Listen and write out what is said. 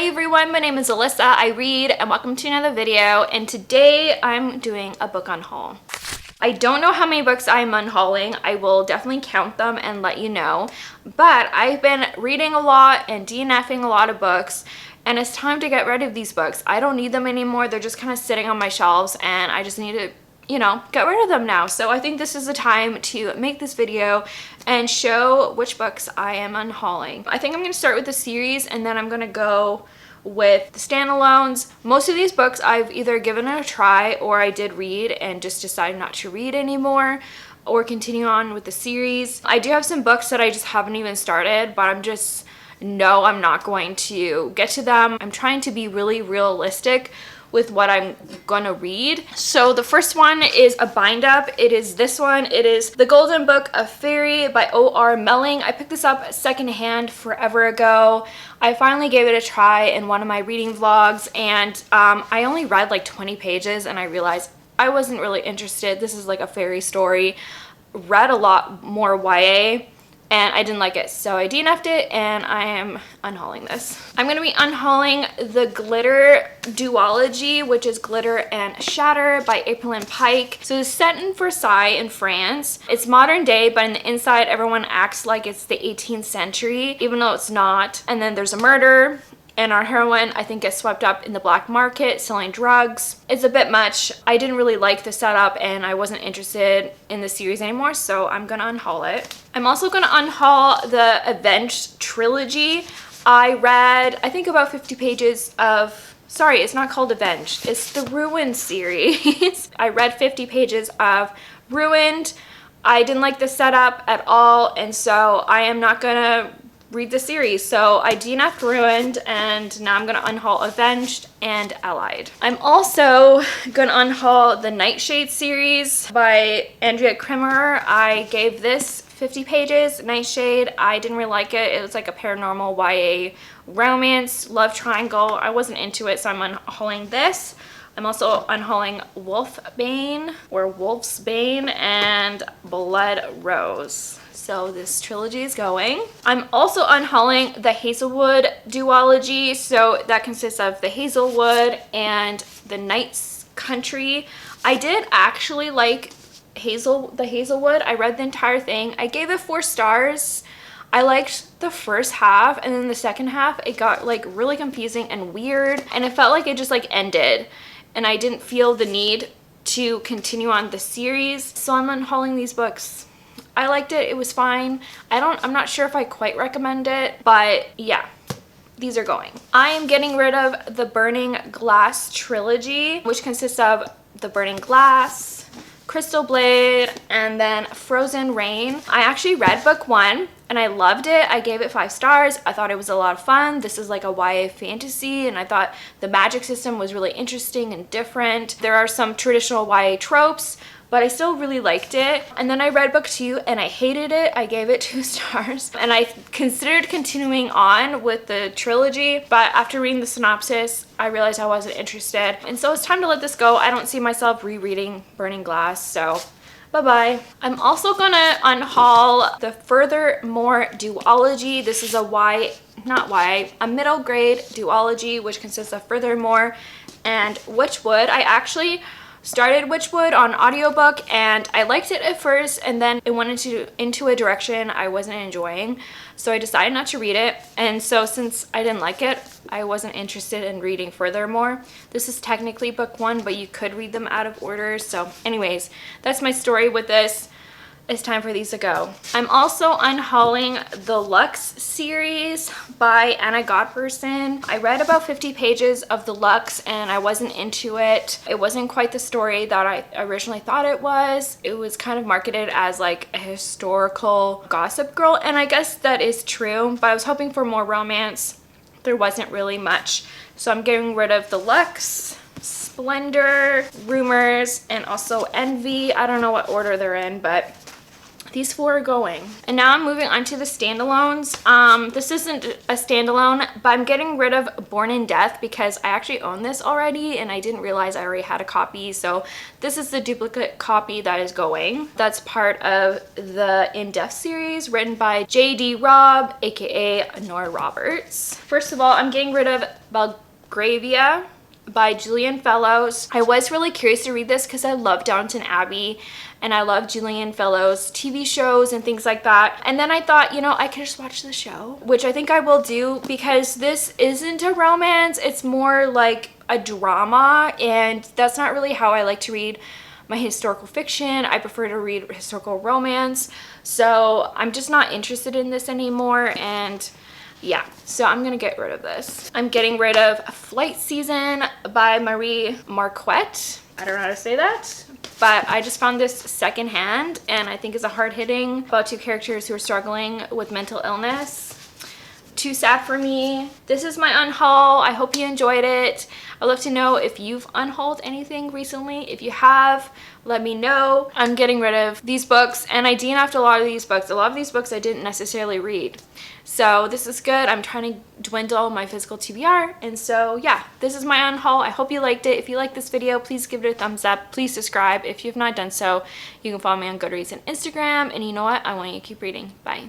Hi everyone, my name is Alyssa, I read, and welcome to another video, and today I'm doing a book unhaul. I don't know how many books I'm unhauling. I will definitely count them and let you know, but I've been reading a lot and DNFing a lot of books, and it's time to get rid of these books. I don't need them anymore. They're just kind of sitting on my shelves, and I just need to get rid of them now. So I think this is the time to make this video and show which books I am unhauling. I think I'm going to start with the series and then I'm going to go with the standalones. Most of these books I've either given it a try or I did read and just decided not to read anymore or continue on with the series. I do have some books that I just haven't even started, but I'm not going to get to them. I'm trying to be really realistic with what I'm gonna read. So the first one is a bind up. It is this one. It is The Golden Book of Fairy by O.R. Melling. I picked this up secondhand forever ago. I finally gave it a try in one of my reading vlogs, and I only read like 20 pages and I realized I wasn't really interested. This is like a fairy story. Read a lot more YA and I didn't like it, so I DNF'd it and I am unhauling this. I'm gonna be unhauling the Glitter duology, which is Glitter and Shatter by April Lynn Pike. So it's set in Versailles in France. It's modern day, but in the inside everyone acts like it's the 18th century, even though it's not. And then there's a murder, and our heroine, I think, gets swept up in the black market selling drugs. It's a bit much. I didn't really like the setup and I wasn't interested in the series anymore, so I'm gonna unhaul it. I'm also gonna unhaul the Avenged trilogy. I read, I think, about 50 pages of, sorry, it's not called Avenged, it's the Ruined series. I read 50 pages of Ruined. I didn't like the setup at all, and so I am not gonna read the series. So I DNF'd Ruined and now I'm gonna unhaul Avenged and Allied. I'm also gonna unhaul the Nightshade series by Andrea Krimmer. I gave this 50 pages. Nightshade, I didn't really like it. It was like a paranormal YA romance, love triangle. I wasn't into it, so I'm unhauling this. I'm also unhauling Wolfbane or Wolf's Bane and Blood Rose. So this trilogy is going. I'm also unhauling the Hazelwood duology. So that consists of the Hazelwood and the Night's Country. I did actually like the Hazelwood. I read the entire thing. I gave it 4 stars. I liked the first half, and then the second half it got like really confusing and weird, and it felt like it just like ended, and I didn't feel the need to continue on the series. So I'm unhauling these books. I liked it. It was fine. I'm not sure if I quite recommend it, but yeah, these are going. I am getting rid of the Burning Glass trilogy, which consists of The Burning Glass, Crystal Blade, and then Frozen Rain. I actually read book 1 and I loved it. I gave it 5 stars. I thought it was a lot of fun. This is like a YA fantasy, and I thought the magic system was really interesting and different. There are some traditional YA tropes, but I still really liked it. And then I read book 2 and I hated it. I gave it 2 stars. And I considered continuing on with the trilogy, but after reading the synopsis, I realized I wasn't interested. And so it's time to let this go. I don't see myself rereading Burning Glass, so bye-bye. I'm also gonna unhaul the Furthermore duology. This is a middle grade duology, which consists of Furthermore and Witchwood. I actually started Witchwood on audiobook and I liked it at first, and then it went into a direction I wasn't enjoying, so I decided not to read it. And so since I didn't like it, I wasn't interested in reading Furthermore. This is technically book 1, but you could read them out of order. So anyways, that's my story with this. It's time for these to go. I'm also unhauling the Lux series by Anna Godperson. I read about 50 pages of the Lux and I wasn't into it. It wasn't quite the story that I originally thought it was. It was kind of marketed as like a historical gossip girl, and I guess that is true, but I was hoping for more romance. There wasn't really much. So I'm getting rid of the Lux, Splendor, Rumors, and also Envy. I don't know what order they're in, but these 4 are going. And now I'm moving on to the standalones. This isn't a standalone, but I'm getting rid of Born in Death because I actually own this already and I didn't realize I already had a copy. So this is the duplicate copy that is going. That's part of the In Death series written by J.D. Robb, aka Nora Roberts. First of all, I'm getting rid of Belgravia by Julian Fellows. I was really curious to read this because I love Downton Abbey and I love Julian Fellows TV shows and things like that. And then I thought, you know, I could just watch the show, which I think I will do because this isn't a romance. It's more like a drama, and that's not really how I like to read my historical fiction. I prefer to read historical romance. So I'm just not interested in this anymore, and yeah, so I'm gonna get rid of this. I'm getting rid of Flight Season by Marie Marquette. I don't know how to say that, but I just found this secondhand and I think it's a hard-hitting about 2 characters who are struggling with mental illness. Too sad for me. This is my unhaul. I hope you enjoyed it. I'd love to know if you've unhauled anything recently. If you have, let me know. I'm getting rid of these books, and I DNF'd a lot of these books. A lot of these books I didn't necessarily read. So this is good. I'm trying to dwindle my physical TBR. And so yeah, this is my unhaul. I hope you liked it. If you like this video, please give it a thumbs up. Please subscribe. If you have not done so, you can follow me on Goodreads and Instagram. And you know what? I want you to keep reading. Bye.